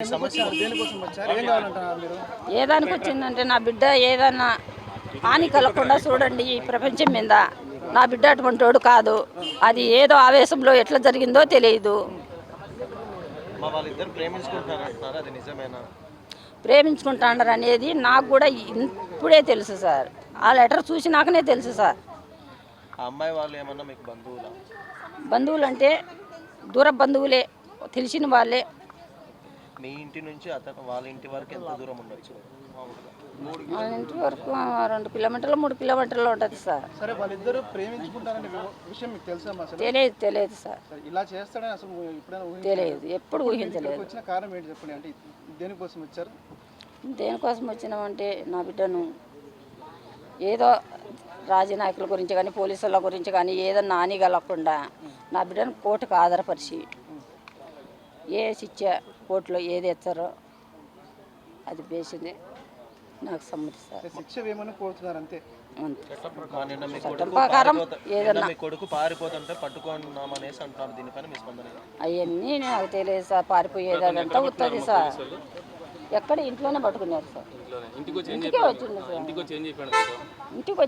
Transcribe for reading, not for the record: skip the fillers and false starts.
ఏ దానికి వచ్చిందంటే నా బిడ్డ ఏదన్నా హాని కలగకుండా చూడండి ఈ ప్రపంచం మీద. నా బిడ్డ అటువంటి వాడు కాదు. అది ఏదో ఆవేశంలో ఎట్లా జరిగిందో తెలియదు. ప్రేమించుకుంటున్నారు అనేది నాకు కూడా ఇప్పుడే తెలుసు సార్. ఆ లెటర్ చూసినాకనే తెలుసు సార్. అమ్మాయి వాళ్ళు ఏమన్నా మీకు బంధువులా? బంధువులు అంటే దూర బంధువులే, తెలిసిన వాళ్ళే. మీ ఇంటి నుంచి అతను వాళ్ళ ఇంటి వరకు ఎంత దూరం ఉండొచ్చు? వాళ్ళ ఇంటి వరకు 2 కిలోమీటర్లు 3 కిలోమీటర్లు ఉంటుంది సార్. సరే, వాళ్ళిద్దరు ప్రేమించుకుంటారనే విషయం మీకు తెలుసా? తెలియదు సార్. ఇలా చేస్తాడని అసలు ఎప్పుడైనా తెలియదు, ఎప్పుడు ఊహించలేదు. వచ్చిన కారణం ఏంటి చెప్పండి. అంటే దేనికోసం వచ్చారు? దేనికోసం వచ్చినామంటే నా బిడ్డను ఏదో రాజనాయకుల గురించి కానీ పోలీసుల గురించి కానీ ఏదన్నా హాని కలగకుండా నా బిడ్డను కోర్టుకు ఆధారపరిచి ఏ శిక్ష కోర్టులో ఏది ఎచ్చారో అది బేసిందే నాకు సమ్మతిస్తారు. శిక్ష ఏమని కోరుతున్నారు అంతే. చట్టం ప్రకారం ఏదన్నా కొడుకు పారిపోతుంటే పట్టుకున్నామనేసి అంటున్నారు. దీనిపైన మీ స్పందన? అవన్నీ నాకు తెలియదు సార్. పారిపోయేదంతా వస్తుంది సార్. ఎక్కడ ఇంట్లోనే పట్టుకున్నారు సార్. ఇంటికే వచ్చింది సార్. ఇంటికి